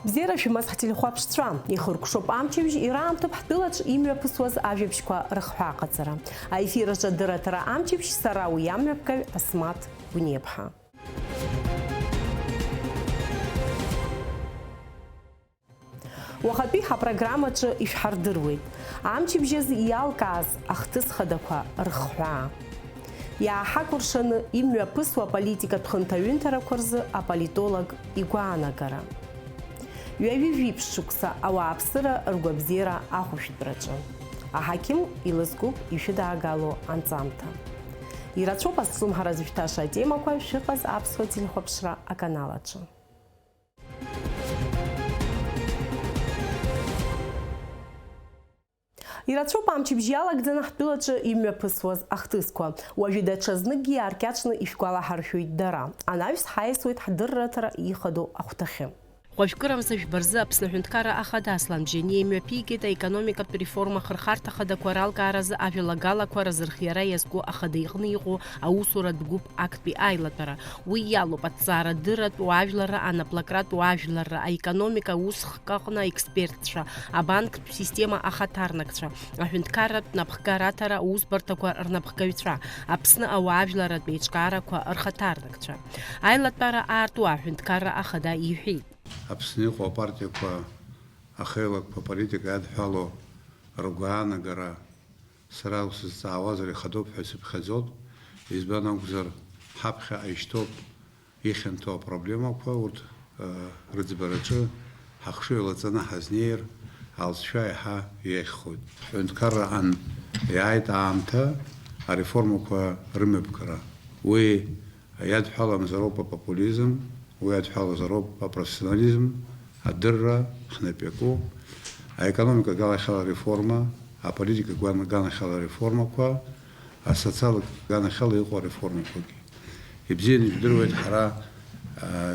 Бзера фимас хатилхуапштрам, ихуркшоп амчевж ирам топ хтылач имя пусваз авжевшква раххакацара. А эфиража дыратара амчевж сарау ямлепка асмат гунепха. Уахатыха программачы ишхардырует. Амчевжез ялказ ахтыс хадаква раххуа. Я хакуршан имя пусва политика тхантавюнтара курзы, а политолог игуанагара. Юавивипшукса ауаапсыра ргвабзера ахушәтәраҿы. Аҳақьым илызкуп ишәыдаагало анҵамҭа. Ирацәоуп ацлымҳара зышәҭаша атемақәа шәыҟаз аԥсуа телехәаԥшра аканал аҿы. Ирацәоуп амчыбжь иалагӡаны ҳтәылаҿы имҩаԥысуаз ахҭысқәа. Уажәы даҽазныкгьы иааркьаҿны ишәгәалаҳаршәоит дара. Анаҩс ҳаиасуеит ҳдырраҭара ихадоу ахәҭахьы. Хәажәкырамза жәбарзы Аԥсны Аҳәынҭқарра Ахада Аслан-Бжьани имҩаԥигеит аекономикатә реформа хырхарҭа ахадақәа ралкааразы ажәалагалақәа разырхиара иазку ахада иҟны иҟоу аусуратә гәыԥ актәи аилатәара. Уи иалоуп аҭҵаарадырратә уаажәларра, анаплакратә уаажәларра, аекономика аусхк аҟны аекспертцәа, абанктә система ахаҭарнакцәа, аҳәынҭқарратә напхгараҭара аусбарҭақәа рнапхгаҩцәа, Аԥсны ауаажәларратә еиҿкаарақәа рхаҭарнакцәа. Аилатәара аарту аҳәынҭқарра Ахада иҳәеит. Аԥсны иҟоу апартиақәа ахеилагақәа политика иадҳәало ргәаанагара сара усызҵаауазар ихадоуп ҳәа сыԥхьаӡоит. Избан акәзар ҳаԥхьаҟа ишьҭоуп ихьанҭоу апроблемақәа, урҭ рыӡбараҿы ҳахшыҩ лаҵаны ҳазнеир алҵшәа иаҳа иеиӷьхоит. Ҳҳәынҭқарраҟан иааит аамҭа ареформақәа рымҩаԥгара. Уи иадҳәаламзароуп апопулизм, уи адҳәалазароуп апрофессионализм, адырра хнапы иакуп, аекономика ганахьала реформа, аполитика ганахьала реформақәа, асоциалка ганахьала иҟоу ареформақәагьы. Ибзианы ижәдыруеит ҳара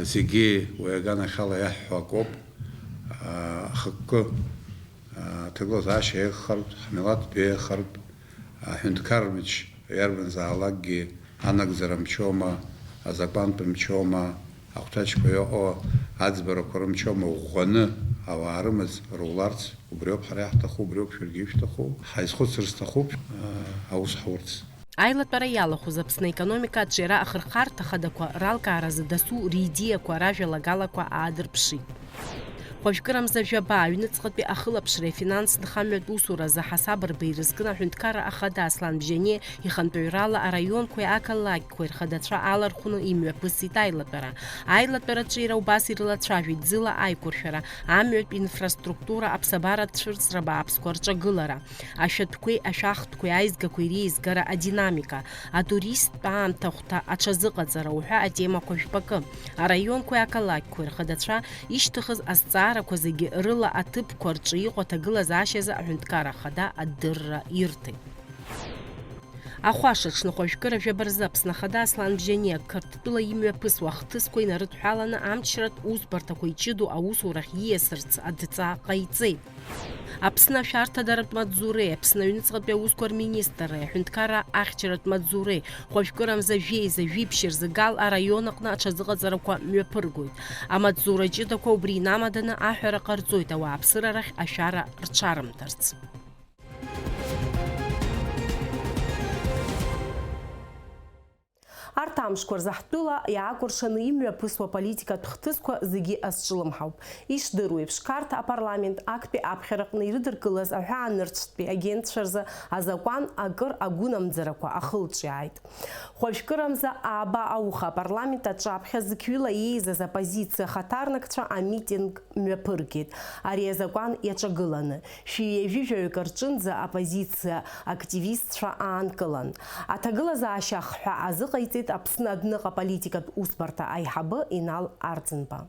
зегьы уи аганахьала иаҳҳәо акоуп, ахықәкы аҭагылазаашьа еиӷьхартә, ҳмилаҭтә еиӷьхартә, аҳәынҭқармч иарбанзаалакгьы анагӡара мчома, азакәантә мчома, ахәҭаҷқәа иҟоу аӡбарақәа рымчома ӷәӷәаны ауаа рымаӡ руларц, убри ауп ҳара иаҳҭаху, убри ауп шәаргьы ишәҭаху, ҳаизхәыцыр сҭахуп аус ҳурц. Аилатәара иалахәыз Аԥсны аекономика аҿиара ахырхарҭа ахадақәа ралкааразы дасу риидиақәа ражәалагалақәа аадырԥшит. Хәажәкырамза жәаба аҩныҵҟатәи ахылаԥшреи афинанстә нхамҩатә усуразы ҳасаб рбеи ирызкын аҳәынҭқарра Ахада Аслан-Бжьани ихантәаҩрала араионқәеи ақалақьқәеи рхадацәа алархәны имҩаԥысит аилатәара. Аилатәара аҿиара убас ирылацәажәеит ӡыла аиқәыршәара, амҩатә инфраструктура, аԥсабаратә цәырҵра бааԥсқәа рҿагылара, ашәатәқәеи, ашәахтәқәеи, аизгақәеи реизгара адинамика, атуристтә аамҭахәҭа аҽазыҟаҵара уҳәа атемақәа жәпакы. Араионқәеи ақалақьқәеи рхадацәа ишьҭыхыз азҵаарақәа зегьы рыла аҭыԥқәа рҿы иҟоу аҭагылазаашьазы аҳәынҭқарра Ахада адырра ирҭеит. Ахәашаҽны хәажәкыра жәабарзы Аԥсны Ахада Аслан-Бжьани Қырҭтәыла имҩаԥысуа ахҭысқәа инарыдҳәаланы амчратә усбарҭақәа иҷыду аусурахь ииасырц адҵа ҟаиҵеит. Аԥсны ашәарҭадаратә маҵзуреи, Аԥсны аҩныҵҟатәи аусқәа рминистрреи, аҳәынҭқарра ахьчаратә маҵзуреи, хәажәкырамза жәеиза, жәиԥшьыр згал араион аҟны аҽазыҟаҵарақәа мҩаԥыргоит. Амаҵзура ҷыдақәа убри инамаданы аҳәара ҟарҵоит ауааԥсыра рахь ашәара рҽарымҭарц. Арҭ амшқәа рзы ҳтәыла иаакәыршаны имҩаԥысуа аполитикатә хҭысқәа зегьы азҿлымҳауп. Ишдыру еиԥш, Қарҭ апарламент актәи аԥхьараҟны ирыдыркылаз аҳәаанырцәтәи агентцәа рзы азакәан акыр агәынамӡарақәа ахылҿиааит. Хәажәкырамза ааба ауха апарламент аҿаԥхьа зықьҩыла еизаз апозициа ахаҭарнакцәа амитинг мҩаԥыргеит. Ари азакәан иаҿагыланы. Шәиҩажәижәаҩык рҿынӡа апозициа активистцәа аанкылан. Аҭагылазаашьа ахҳәа азыҟаиҵеит Аԥсны адныҟа политикатә усбарҭа аиҳабы Инал Арӡынба.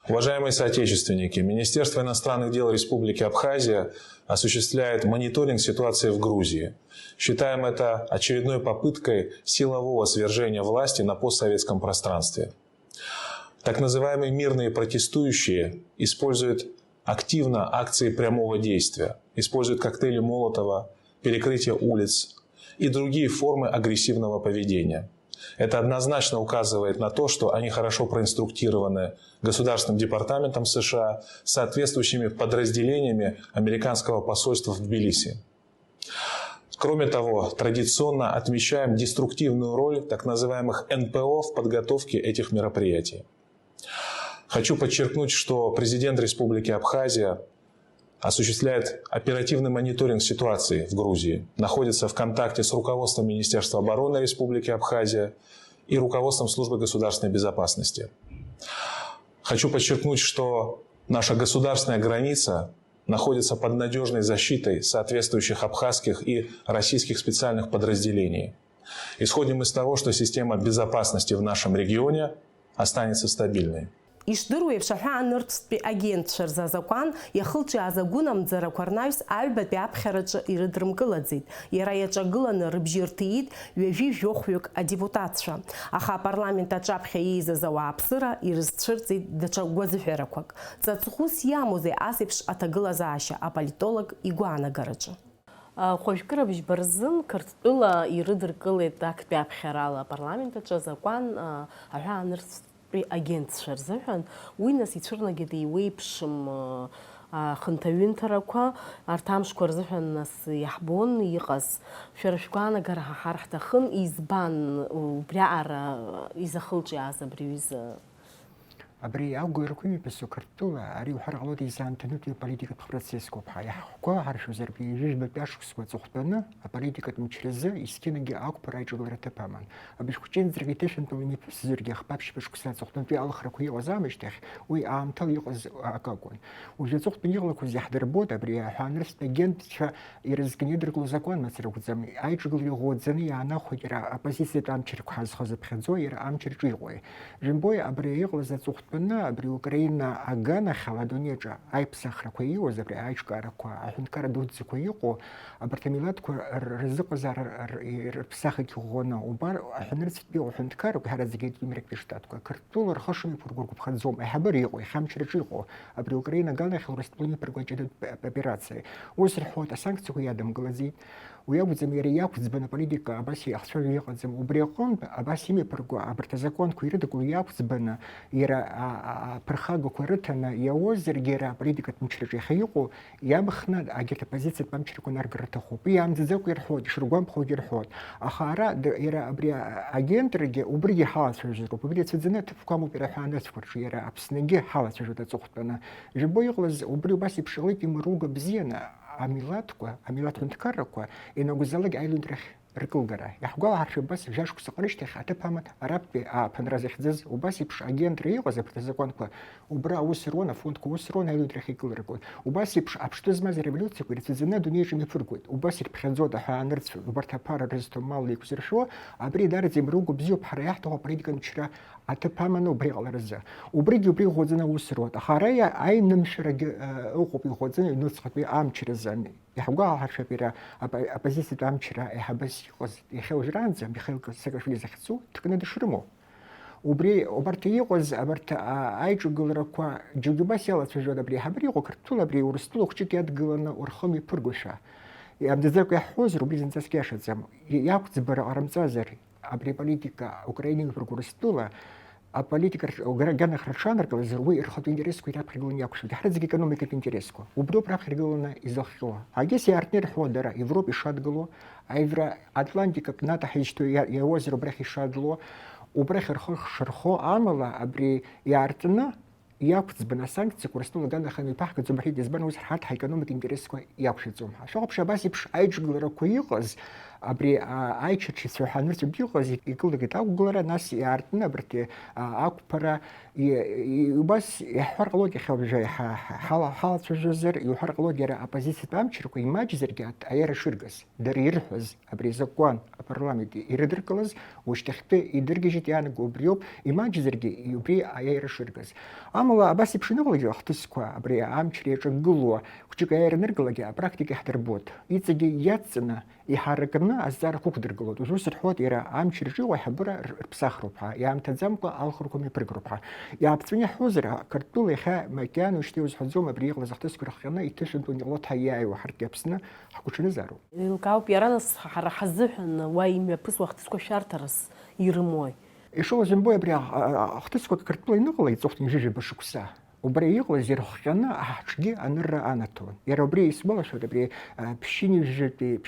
Уважаемые соотечественники, Министерство иностранных дел Республики Абхазия осуществляет мониторинг ситуации в Грузии. Считаем это очередной попыткой силового свержения власти на постсоветском пространстве. Так называемые мирные протестующие используют активно акции прямого действия, используют коктейли Молотова, перекрытие улиц и другие формы агрессивного поведения. Это однозначно указывает на то, что они хорошо проинструктированы Государственным департаментом США с соответствующими подразделениями американского посольства в Тбилиси. Кроме того, традиционно отмечаем деструктивную роль так называемых НПО в подготовке этих мероприятий. Хочу подчеркнуть, что президент Республики Абхазия осуществляет оперативный мониторинг ситуации в Грузии, находится в контакте с руководством Министерства обороны Республики Абхазия и руководством Службы государственной безопасности. Хочу подчеркнуть, что наша государственная граница находится под надежной защитой соответствующих абхазских и российских специальных подразделений. Исходим из того, что система безопасности в нашем регионе останется стабильной. Ишдыруев шаҳәа нырцәтәи агентцәа рзы азакәан иахылҿиааз агәынамӡарақәа рнаҩс аҩбатәи аԥхьараҿы ирыдрымкылаӡеит. Иара иаҿагыланы рыбжьы рҭиит ҩажәи-жәохәҩык адепутатцәа. Аха апарламент аҿаԥхьа еизаз ауааԥсыра ирызцәырҵит даҽа гәазыҳәарақәак. Ҵаҵӷәыс иамоузеи асеиԥш аҭагылазаашьа аполитолог игәаанагараҿы? Хәажәкырабжь барзын Қырҭтәыла ирыдыркылеит актәи аԥхьарала апарламент аҿы азакәан аҳәаа нырцәтәи агентцәа рзыҳәан уи нас ицәырнагеит еиуеиԥшым хынҭаҩынҭарақәа арҭ амшқәа рзыҳәан нас иаҳбон иҟаз. Шәара шәгәаанагара ҳаҳар ҳҭахын, избан убри аҟара изахылҿиааз абри аҩыза? Абри аугәырқәа ипису Қырҭтәыла ари уҳарҟалоит изаамҭанытәи аполитикатә процессқәоуп ҳәа иаҳхәгәаҳаршәозаргьы ижәытәтәи ашықәсқәа аҵыхәтәаны аполитикатә мчразы есқьынагьы ақәԥара аиҿагыларҭа аман. Абыжьхәыҷынӡаргьы иҭышәынтәала имиԥысзаргьы ахԥаԥшьба шықәса аҵыхәтәантәи алахрақәа иҟаз аамышьҭахь уи аамҭала иҟаз акакәын. Уажәы аҵыхәтәан иҟалақәаз иаҳдырбоит абри аҳәаанырцәтә агентцәа ирызкны идыркыло азакәанмацара акәӡам. Аиҿагылара иӷәӷәаӡаны иаанахәеит иара апозициатә амчрақәа ҳазхазыԥхьаӡо иара амчраҿы иҟои. Жымбои абри иҟалаз аҵыхәтәан абри Украина аганахьала адунеиаҿы аиԥсахрақәа иуаз, абри аиҿкаарақәа, аҳәынҭқарра дуӡӡақәа иҟоу, абарҭ амилаҭқәа рзыҟазаара рыԥсахагьы ӷәӷәаны, убар аҳәынырцәтәи аҳәынҭқаррақәа ҳара зегьы Америкатәи Штатқәа Қырҭтәыла рхы шымиԥыргәаргәыԥхаӡом, аиҳабыра иҟоу, аихамчраҿы иҟоу, абри Украина аганахьала Урыстәыла имиԥырго аҷыдатә операциа. Ус рҳәоит, асанкциақәа иадымгылаӡеит. Уи акәӡам иара иақәӡбан аполитика абас иахцәажәо иҟаӡам. Убри аҟнытә абас имиԥырго абарҭ азакәанқәа ирыдыкло иақәӡбаны иара аԥырхагақәа рыҭаны иауазаргьы иара аполитикатә мчраҿы иахьа иҟоу иамхны агьырҭ апозициатә амчрақәа наргара рҭахуп. Уи иаамӡаӡакәа ирҳәоит, ишыргәамԥхогьы ирҳәоит. Аха ара иара абри агентргьы убригьы ҳалацәажәозароуп. Убри ацәаӡаны аҭыԥқәа амоуп иара аҳәаанырцәқәа рҿы, иара Аԥснагьы ҳалацәажәоит аҵыхәтәаны. Ижбо иҟалаз убри убас еиԥш иҟалеит имыруга бзианы амилаҭқәа, амилаҭ ҳәынҭқаррақәа ианакәызаалак аилыҩнтрахь ркылгара. Иаҳгәалаҳаршәап убас жәашықәса ҟарышьҭахь аҭыԥ аман араптәи ааԥынра захьӡыз убас еиԥш агентра иҟаз абарҭ азакәанқәа убра аус руан, афондқәа ус руан аилыҩнтрахь икылыргоит. Убас еиԥш аԥштәы змаз ареволиуциақәа ирцәаӡаны адунеиаҿы имҩаԥыргоит. Убас ирԥхьаӡоит аҳәаанырцәа убарҭ аԥара рызҭо мал еиқәзыршәо, абри дараӡа имруго бзиоуп ҳара иаҳҭаху аполитикатә мчра аҭыԥ аманы убри ҟаларазы. Убригьы убри иӷәӷәаӡаны аус руат. Аха ара аинымшарагьы ыҟоуп иӷәӷәаӡаны аҩнуҵҟатәи амчразы. Иаҳгәалаҳаршәап иара апозициатә амчра аиҳабыс иҟаз иахьа уажәраанӡа Михаил Саакашвили захьӡу ҭкны дышрымоу. Убри убарҭ иҟаз абарҭ аиҿагыларақәа џьоугьы убас иалацәажәоит абри аиҳабыра иҟоу Қырҭтәыла, абри Урыстәыла хәҷык иадгыланы урхы миԥыргошәа. Иаамӡаӡакәа иаҳҳәозар, убри зынӡаск иашаӡам. Иақәӡбара ҟарымҵазар абри аполитика Украина имиԥырго Урыстәыла, аполитика аганахьра рҽанаркылазар, уи рхатәы интересқәа ираԥхьа игыланы иақәшәоит. Ҳара зегьы економикатә интересқәа. Убриоуп раԥхьа иргыланы излахьҟьо. Агьыс иаартны ирҳәо дара Европа ишадгыло, Аевроатлантикатә НАТО ҳаишьҭоу иауазар убрахь ишадло, убрахь рхы шырхо амала абри иаартны иақәӡбан асанкциақәа Урыстәыла аганахьала иԥаҳгаӡом рҳәеит, избан усыр ҳарҭ ҳаекономикатә интересқәа иақәшәаӡом ҳәа. Шәаҟаԥшь абас еиԥш аиҿагыларақәа иҟаз, абри аиҿырчыцәа аҳәаанырцәа иҟаз икылыргеит ақәгылара, нас иаартны абарҭ ақәԥара убас иаҳҳәар ҟалоит иахьа уажәы ҳалацәажәозар, иуҳәар ҟалоит иара апозициатә амчрақәа имаҷзаргьы аиара шыргаз, дара ирҳәаз абри азакәан апарламент ирыдыркылаз, ушьҭахьтәы идыргьежьит иаанаго убриоуп, имаҷзаргьы убри аиара шыргаз. Амала абас еиԥш иныҟалагьы ахҭысқәа абри амчра иаҿагыло хәҷык аиара аныргалагьы апрактика иаҳдырбоит. Иҵегьы иадҵаны يحركنا الزار كوك درجلود وجوس الحوت يرى عام شرجي ويحبر بسخربها يا متزمق آخركم يبرجربها يا بتفني حوزر كرتول يخا مكان وشتي حزوم بريق لزختس كرخنا يتشن دون يغلط هياي وحركة بسنا حكوش نزارو الكاو بيرانس حزحن وايم بس وقت سكو شارترس يرموي إيشو زنبوي بريا اختس كرتول نغلي زختني جيجي بشكساه وبريق وزير خيانا أحشجي أنر أناتون يروبري اسمه شو دبري بشيني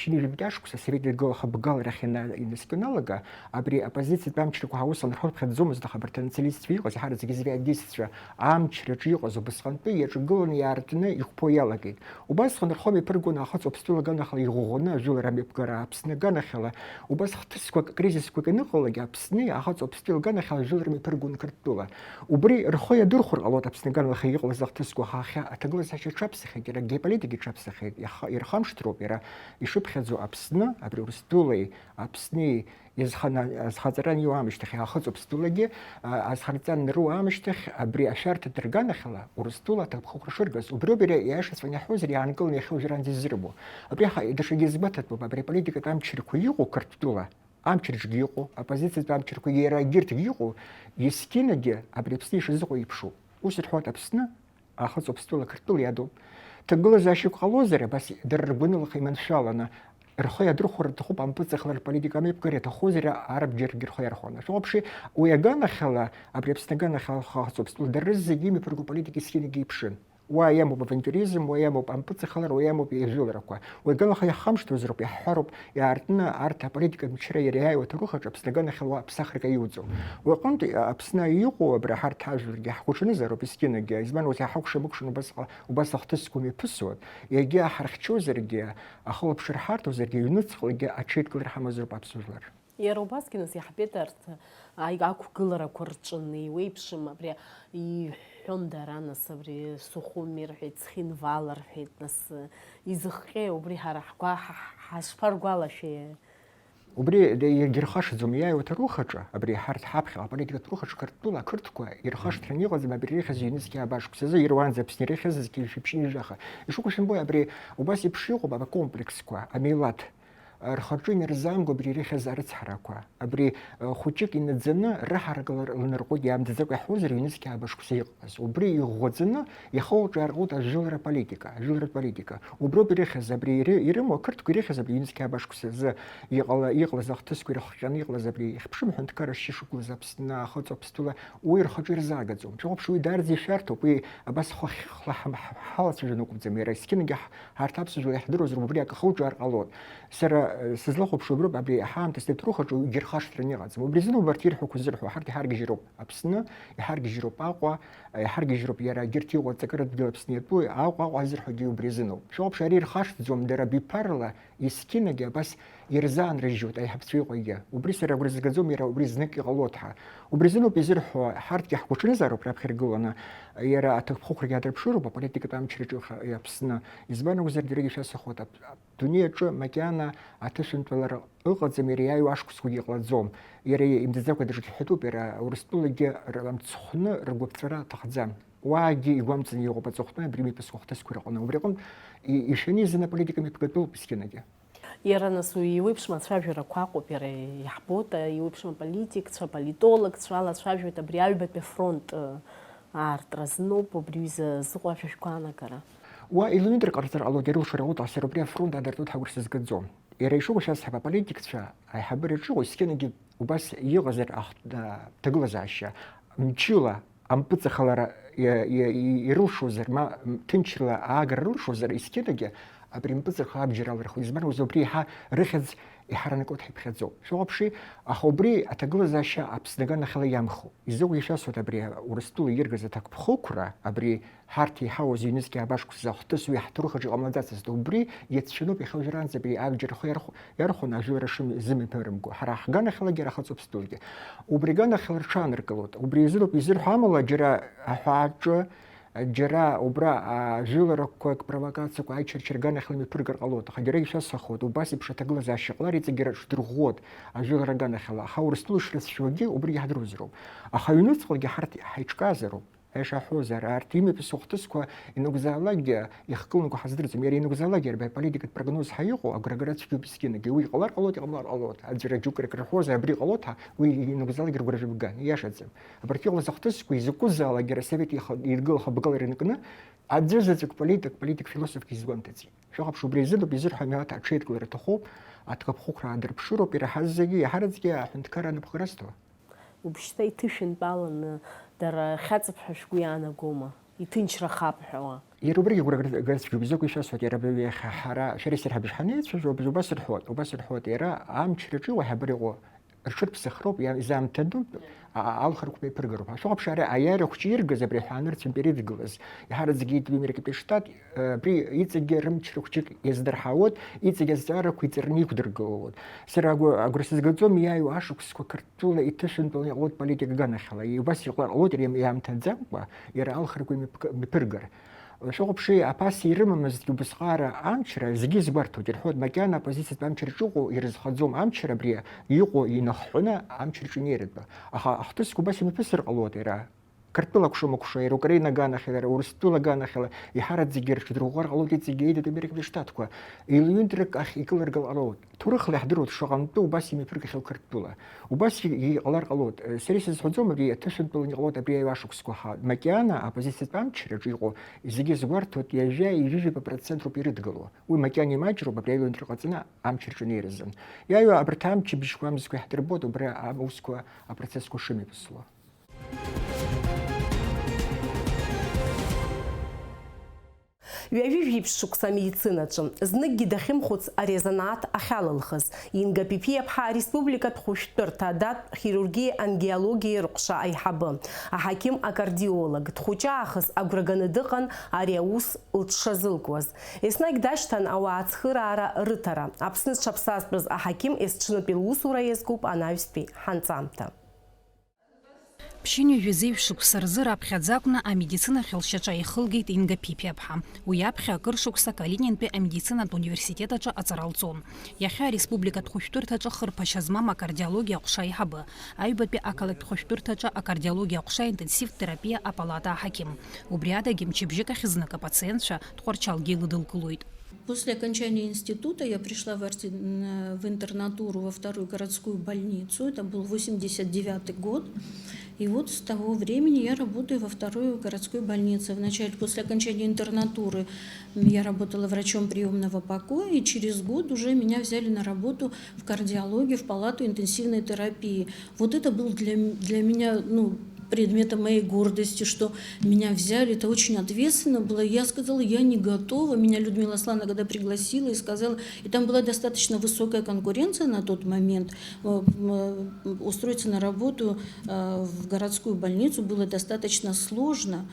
جبداش كوسا سريد الجو خبقال رخينا إنستونالجا أبري أبازيت بامشرك وهوصل نروح بخدزوم زد خبرتنا سليست فيه وزي حارة زي أديسtra عامشرجي وزبسخن بيه جون يارتنا يخبويا لقيت وبس خن الخوي برجون أخذ أبستول جانا خلي يغونا جول ربي بقرا بسنا جانا خلا وبس خطس كريزيس كنقول جا بسني أخذ أبستول جانا خلا جول ربي برجون كرتولا وبري رخويا درخور الله تبسنا الخيق وزختسكو خاخا تقولز هاشي تشابسخي كده جيباليتي تشابسخي يرخم شتروب يرا يشوب خزو أبسنا أبري ورستولي أبسني يزخنا خاطران يوامشتخ ياخذ أبستولي أزخرتان نرو أمشتخ أبري أشارت ترجان خلا ورستولا تبخو شرجس وبروبري يعيش فني حوزر يعني كل يخرج ران زربو أبري خا إدش يزبطت أبري بوليتيكا تام تشركويو كرتولا أمشرج جيقو أبازيت تام تشركو يرا جيرت جيقو يسكينجي أبري بستيش زقو يبشو وسط حوت أبسنا أخذ أبستولا كرتول يادو تقول زاشيك خلوزرة بس دربنا الخيمن شالنا رخيا درخور تخوب عم بتزخل البوليتيكا ما يبكر تخوزرة عرب جرجر خير رخونا شو بشي ويجانا خلا أبري بستجانا خلا خاص أبستول درز جيمي برجو بوليتيكي سكين جيبشن ويامو بفنتوريزم ويامو بأمبتس خلر ويامو بيجول ركوا وقالوا خيا خمس تزرب يا حرب يا عرتنا عرتها بوليتيكا مشرية رياي وتروح بسنجانا خلوا بسخر كيوزو وقمت أبسنا يقو برحرت حاجة يا حكوش نزرو بسكين جا زمان وتي حكوش بكشن وبس اختصكم يبسود يجي حرخ شوزر جا أخلو بشرحات وزر جا ينصخ جا أشيد كل رحمة زرب أبسوزر يا روباسكي ناس يحبيترت أيقاكو كلرا كورتشني ويبشم أبري حوندارana sabri sukhumir hit skhin valar hit nas izkhhe ubri harahqa hashfargwala she وبري يرخش زمياي وتروخجا ابري حرت حبخ ابري تروخش كرتولا كرتكو يرخش ترنيغ زما بري خزينسكي اباش كسز يروان زبسني خززكي شبشي جاخه يشوكش بو ابري وباس يبشيغو بابا كومبلكس كو اميلات رخرجين رزام قبري ريخ زارت حركوا أبري خوتشك إن تزنا راح رجل نرقود يام تزوج حوزر ينسك عباش كسيقص وبري يغوزنا يخوض رقود الجلرة بوليتيكا وبرو بريخ زبري يرم وكرت كريخ زبري ينسك عباش كسز يغلز أختس كريخ يعني يغلز زبري يخبش محن تكرش شوك زبسنا خد زبستولا ويرخرج رزاقزوم شوف شوي دار زي شرطه بي بس حالس جنوكم زميرة سكين جح هرتابس جو يحضروا زربريك خوض رقالون سر سزلخو بشبرب أبري أحام تستبتروخ جو يرخاش ترنيغاز وبريزنو برتير حكو زرحو حرق جيروب أبسنا يحرق جيروب أقوى يحرق جيروب يرا جرتي وتذكرت جيروب سنيتبو أقوى زرحو جيو بريزنو شو بشارير خاش زوم درا بيبارلا يسكينجا بس يرزان رجوت أي حبس فيقويا وبريس را بريز جزوم يرا وبريز نك غلطها وبريزنو بيزرحو حرق يحكو شنزارو براب خيرجونا يرا أتخوخ رجع دربشورو ببوليتيكا تام تشريجو يابسنا يزبان وزر دريجي شاس خوات دنيا جو مكانا عتشن تولر أغلط زميرياي واشكو سوي غلطزوم يري إمتزاق درجة حدوب يرا ورستولجي رلام تسخنا رجوب ترى تخزام واجي يقوم تزني يغوب تسخنا بريمي بسخ تسكر قلنا وبريقون يشني زنا بوليتيكا ميبقدو بسكينجي يرى ناس ويوبش ما تشافي ركواقو بيري يحبوتا يوبش ما بوليتيك تشا بوليتولог تشالا تشافي تبريالبة بفرونت عارت رزنوب وبريز زغوا في شكوانا كرا وإلى ندرك أرثر الله جرو شرعوت على سربريا فرونت هذا تود حورس زقزوم يريشوا شاس حبا بوليتيك تشا أي حبر يشوا يسكنجي وبس يغزر تغلز عشا مشيلا أم بتخلر يروشوا زر ما تنشلا أجر روشوا زر يسكنجي أبريم بزر خاب جرال رخو يزمر وزبريها رخز يحرنك وتحب خزو شو بشي أخبري أتجوز أشياء أبسنجنا خلي يمخو يزوج يشاسو تبري ورستو يرجز تكبخوكرة أبري حارتي حاوز ينسكي عباش كزاخ تسوي حتروح جو عملات تستوبري يتشنو بخوجران زبري أجر خو يرخو نجور شم زمي برمجو حراح جانا خلا جرا خذ بستولجي وبرجانا خلا شان ركلوت وبريزلو بيزل حامل جرا حاجة جرا وبرا جيلر كوك провокация كاي чергана хлами пыргар алот хадирей сейчас саход убаси бшатагла за шиклари цигер штргот жилер гана хла хаурстул шрес шоги убри ядрузру а хаюнуц холги харти хайчказеру ايش حوزر ارتيمي بسوختسكو انه غزالاج يخكلنكو حزدرتم يري انه غزالاج يربي بوليتيك بروجنوز حيقو اغرغراتسكو بسكين جوي قلار قلوت قمار قلوت اجر جوكر كرحوزا بري قلوتها وي انه غزالاج غرغر بغان ياشاتم برتيغ زختسكو يزكو زالاج رسبت يدغل خبغل رنكنا اجزتك بوليتيك فيلسوف كيزغونتي شو خبشو بريزيدو بيزر حميات اتشيت كلر تخوب اتكب خوكرا در بشورو بيرحزجي حرزجي حنتكرا نبخرستو وبشتي تشن بالن در خاطب حشويانا قوما يتنشر خاب حوا يروبري غرغرس في بزوك شاس فتي ربي حرا شريسر حبش حنيت شو بس الحوت وبس الحوت يرا عام تشرجو وحبريغو رشد بسخروب يعني زام تدو آخر كوبي برجر شو بشارع عيار كتير جز بري حانر تنبريد جوز يحرز جيت بمريكا بيشتات بري يتجرم تشركتك يزدر حاوت يتجزر كويترني كدر جود سراغو أغرسز جزو مياي وعشق سكوكرتولا يتشن بني قود بوليتيك جانا خلا يبص يقول قود يام تنزم يرى آخر كوبي برجر شو بشيء أباس يرمى مزدو بسخارة أمشرة زجيز برتو جرحود مكان بوزيسة أمشرة شوقو يرز خدزوم أمشرة بريا يقو ينحونا أمشرة شنيرد با أختصكو بس مفسر قلوت إرا كرتولا كشو مكشو يرو كرينا جانا خلا ورستولا جانا خلا يحرد زجير شدرو غار قلوت يتزجيد تبرك بشتاتكوا يليندرك أخ يكلر قلوت تورخ لحدروت شو غنتو بس مفرق خل كرتولا وبس يقلر قلوت سريس خدزوم بريا تشن بلني قلوت بريا واشوك سكوها مكان أبوزيسة أمشرة يقو زجيز برتو يجي يجي ببرцентру передгало. У макяни мачру бабрелу интрокацина амчерчунеризен. Я ее обратам чебишкуам зку хтерботу бре амуску а процесску шими писло. Ҩажәижә еиԥш шықәса амедицинаҿы зныкгьы дахьымхәыц арезонат ахьалылхыз Инга Пипиаԥҳа ареспубликатә хәышәтәырҭа адатә хирургиа ангиологиа рҟәша аиҳабы аҳақьым акардиолог дхәыҷаахыс агәра ганы дыҟан ари аус лҽшазылкуаз. Еснагь дашьҭан ауаа ацхыраара рыҭара. Аԥсны зҽаԥсазтәыз аҳақьым есҽнытәи лусура иазкуп анаҩстәи ҳанҵамҭа. Ԥшьынҩажәа зеиԥшықәса рзы раԥхьаӡакәны амедицинахь лшьаҿа ихылгеит Инга Пипиаԥҳа. Уи аԥхьа акыр шықәса Калининтәи амедицинатә университет аҿы аҵара лҵон. Иахьа ареспубликатә хәышәтәырҭаҿы хырԥашьа змам акардиологиа аҟәша аиҳабы, аҩбатәи ақалақьтә хәышәтәырҭаҿы акардиологиа аҟәша интенсивтә терапиа апалата аҳақьым. Убри адагьы мчыбжьык ахьызнык апациентцәа Тҟәарчалгьы илыдылкылоит. После окончания института я пришла в интернатуру во вторую городскую больницу. Это был 89-й год. И вот с того времени я работаю во второй городской больнице. Вначале, после окончания интернатуры, я работала врачом приемного покоя, и через год уже меня взяли на работу в кардиологию, в палату интенсивной терапии. Вот это был для меня, предметом моей гордости, что меня взяли. Это очень ответственно было. Я сказала, я не готова. Меня Людмила Слановна когда пригласила и сказала, и там была достаточно высокая конкуренция на тот момент. Устроиться на работу в городскую больницу было достаточно сложно,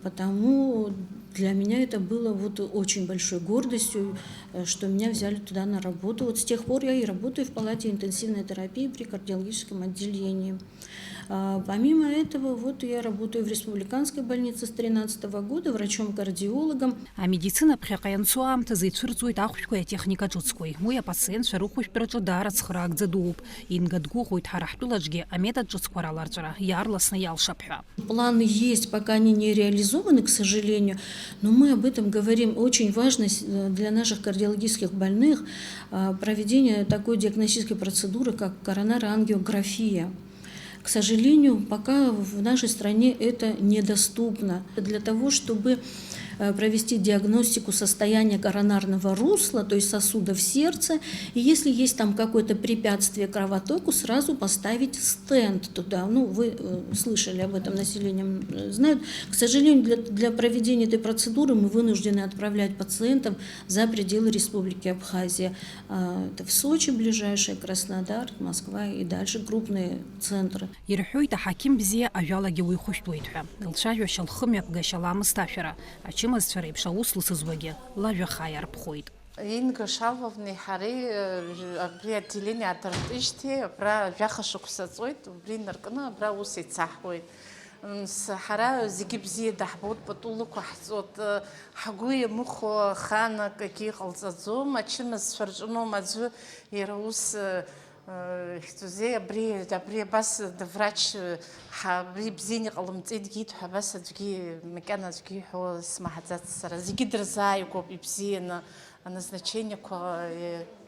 потому для меня это было очень большой гордостью, что меня взяли туда на работу. Вот с тех пор я и работаю в палате интенсивной терапии при кардиологическом отделении. Помимо этого, я работаю в республиканской больнице с 2013 года врачом-кардиологом. А медицина пхьаҟаианцо аамҭазы ицәырҵуеит ахәшәқәеи атехника ҿыцқәеи. Уи апациентцәа рыхәышәтәраҿы даара ацхыраагӡа дууп. Инга дгәыӷуеит ҳара ҳтәылаҿгьы аметод ҿыцқәа раларҵәара иаарласны иалшап ҳәа. Планы есть, пока они не реализованы, к сожалению, но мы об этом говорим. Очень важно для наших кардиологических больных проведение такой диагностической процедуры, как коронарангиография. К сожалению, пока в нашей стране это недоступно. Для того, чтобы провести диагностику состояния коронарного русла, то есть сосудов сердца, и если есть там какое-то препятствие кровотоку, сразу поставить стенд туда. Вы слышали об этом, население знают. К сожалению, для проведения этой процедуры мы вынуждены отправлять пациентов за пределы Республики Абхазия. Это в Сочи ближайшее, Краснодар, Москва и дальше крупные центры. Ирҳәоит аҳақьым бзиа ажәалагьы уи ихәышәтәуеит ҳәа. Лцәажәашьа лхымҩаԥгашьа ламысҭашәара. Ачымазцәа реиԥш аус лсызуагьы лажәа иарԥхоит. Инга Шалвовна ҳареи абри отделение адыртижьҭеи абра жәаха шықәса ҵуеит, убри инаркны абра ус еицаҳуеит. Ҳара зегьы бзиа даҳбоит, пату лықәаҳҵоит, ҳгәы иамыхәо хаанак акгьы иҟалҵаӡом, ачымазцәа рҿыноуп аӡәы иара ус زي أبري بس الفراش حبري بزيني قلمت إدقيت حبس تجي مكان تجي حو اسمها ذات السر زي قدر زايكو بيبزين назначение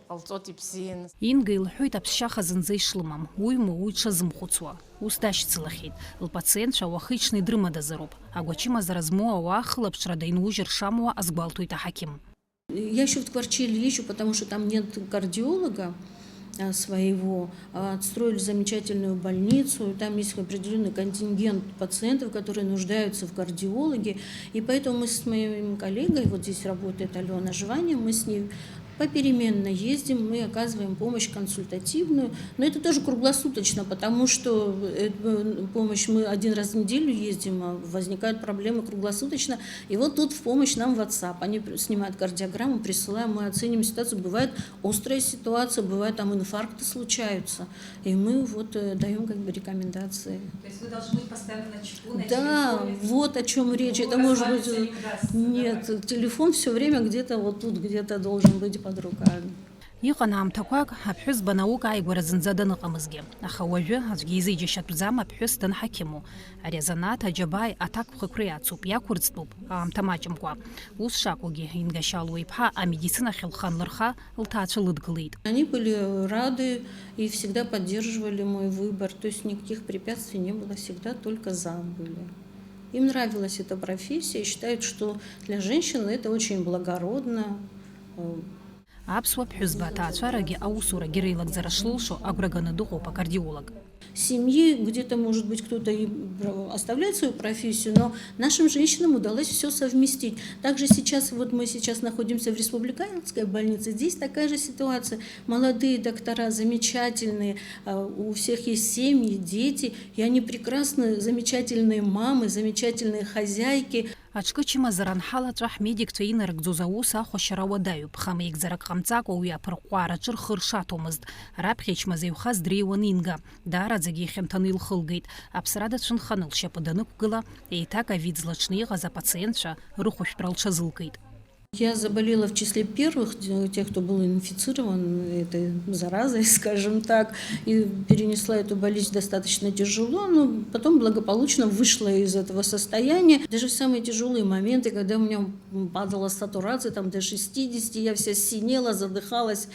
алҵоти бзиан. Инга илҳәоит аԥсшьаха зынӡа ишлымам, уимоу уи дшазымхәыцуа. Ус дашьцылахьеит. Лпациентцәа уахи-ҽни дрымадазароуп. Агәачымазара змоу ауаа хылаԥшрада инужьыр шамуа азгәалҭоит аҳақьым. Я еще в квартире езжу, потому что там нет кардиолога своего, отстроили замечательную больницу, там есть определенный контингент пациентов, которые нуждаются в кардиологе, и поэтому мы с моим коллегой, вот здесь работает Алена Жваня, мы с ней попеременно ездим, мы оказываем помощь консультативную, но это тоже круглосуточно, потому что помощь мы один раз в неделю ездим, а возникают проблемы круглосуточно, и вот тут в помощь нам WhatsApp, они снимают кардиограмму, присылаем, мы оценим ситуацию, бывает острая ситуация, бывает там инфаркты случаются, и мы вот даем как бы рекомендации. То есть вы должны быть постоянно на чеку, на да, телефоне? вот о чем речь, это может быть, нет, телефон все время где-то вот тут, где-то должен быть под руками. Иҟан аамҭақәак аԥҳәызба наука ааигәара зынӡа даныҟамызгьы, аха уажәы аӡәгьы изеиџьашьатәӡам аԥҳәыс данҳақьыму. Ари азанааҭ аџьабааи аҭакԥхықәреи ацуп, иақәырӡтәуп аамҭа маҷымкәа. Ус шакәугьы Инга Шьалуа-иԥҳа амедицинахь илханлырха лҭаацәа лыдгылеит. Они были рады и всегда поддерживали мой выбор, то есть никаких препятствий не было, всегда только за были. Им нравилась эта профессия и считают, что для женщины это очень благородно. Аԥсуа ԥҳәызба аҭаацәарагьы аусурагьы реилагӡара шлылшо агәра ганы дыҟоуп акардиолог. Семьи где-то, может быть, кто-то и оставляет свою профессию, но нашим женщинам удалось все совместить. Также сейчас, вот мы сейчас находимся в республиканской больнице, здесь такая же ситуация. Молодые доктора замечательные, у всех есть семьи, дети, и они прекрасные, замечательные мамы, замечательные хозяйки. Аҽкы чымазара анҳалаҵәа ҳмедикцәа инарыгӡоз аус ахәашьара уадаҩуп, хама еигӡарак ҟамҵакәа уи аԥырҟәҟәаараҿы рхы ршаҭомызт. Раԥхьа ичмазаҩхаз дреиуан Инга. Даараӡагьы ихьанҭаны илхылгеит. Аԥсра дацәынханы лшьапы данықәгыла, еиҭа ковид злаҽны иҟаз апациентцәа рыхәышәтәра лҽазылкит. Я заболела в числе первых, тех, кто был инфицирован этой заразой, скажем так, и перенесла эту болезнь достаточно тяжело, но потом благополучно вышла из этого состояния. Даже в самые тяжелые моменты, когда у меня падала сатурация там, до 60, я вся синела, задыхалась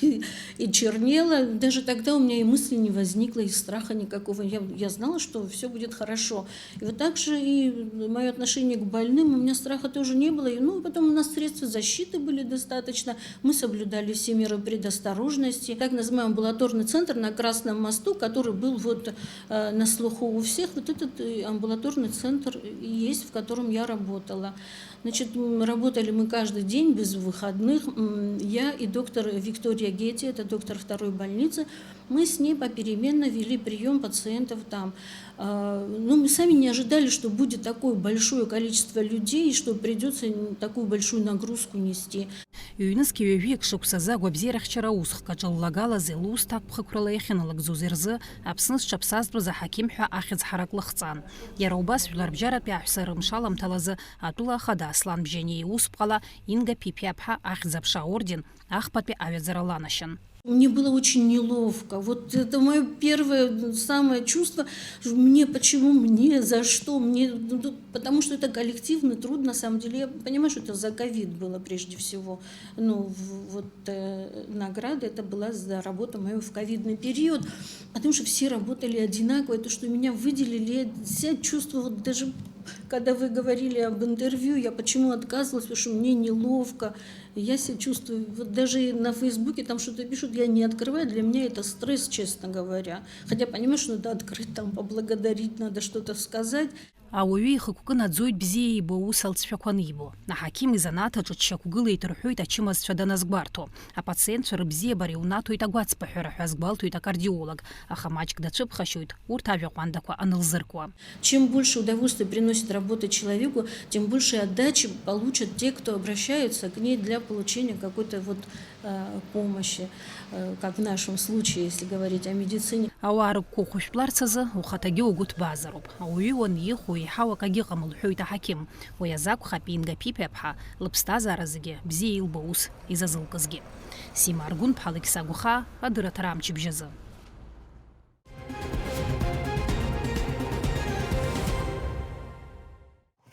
и чернела, даже тогда у меня и мысли не возникло, и страха никакого. Я знала, что все будет хорошо. И вот так же и мое отношение к больным, у меня страха тоже не было. Ну, потом у нас средства защиты были достаточно, мы соблюдали все меры предосторожности. Так называемый амбулаторный центр на Красном мосту, который был вот на слуху у всех, вот этот амбулаторный центр есть, в котором я работала. Значит, работали мы каждый день без выходных. Я и доктор Виктория Гетти, это доктор второй больницы, мы с ней попеременно вели прием пациентов там. Но мы сами не ожидали, что будет такое большое количество людей, что придется такую большую нагрузку нести. Иҩнызқьи ҩажәиак шықәсазы агәабзиарахьчара усхк аҿыллагалаз лус ҭакԥхықәрала иахьыналыгӡоз рзы Аԥсны зҽаԥсазтәыз аҳақьым ҳәа ахьӡ ҳарак лыхҵан. Иара убас жәларбжьаратәи аҳәса рымшаламҭалазы атәыла ахада Аслан Бжьани иусԥҟала Инга Пипиаԥҳа ахьӡ-аԥша аорден ахԥатәи аҩаӡара ланашьан. Мне было очень неловко. Вот это мое первое самое чувство. Почему мне, за что? Потому что это коллективный труд, на самом деле. Я понимаю, что это за ковид было прежде всего. Но вот награда это была за работу мою в ковидный период. Потому что все работали одинаково. То, что меня выделили, я себя чувствовала даже... Когда вы говорили об интервью, я почему отказывалась, потому что мне неловко. Я себя чувствую, вот даже на Фейсбуке там что-то пишут, я не открываю, для меня это стресс, честно говоря. Хотя понимаю, что надо открыть, там поблагодарить, надо что-то сказать. Ауаҩы ихықәкы наӡоит бзиа ибо ус алҵшәақәа анибо. Аҳақьым изанааҭаҿы дшьақәгылеит рҳәоит ачымазцәа даназгәарҭо. Апациентцәа рыбзиабара иунаҭоит агәаҵԥаҳәара ҳәа азгәалҭоит акардиолог. Аха маҷк дацәыԥхашьоит урҭ ажәаҟәандақәа анылзыркуа. Чем больше удовольствия приносит работа человеку, тем больше отдачи получат те, кто обращаются к ней для получения какой-то вот помощи, как в нашем случае, если говорить о медицине. Ауаа рыгәқәа ухәышәтәларц азы ухаҭагьы угәы ҭбаазароуп. Ауаҩы уанихәо еиҳау акагьыҟам лҳәоит аҳақьым. Уи азакәхап Инга Пипиаԥҳа лыԥсҭазаара зегьы бзиа илбо ус изазылкызгьы. Сима Аргун, Пхалыкиса Гуха, Адыратара Амчыбжьазы.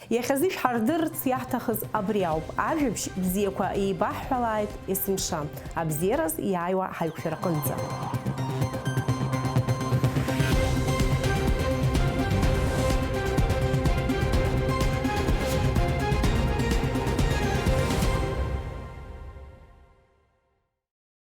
Иахьазы шәҳардырырц иаҳҭахыз абри ауп. Ажәабжь бзиақәа еибаҳҳәалааит есымша. Абзиараз иааиуа ҳаиқәшәара аҟынӡа.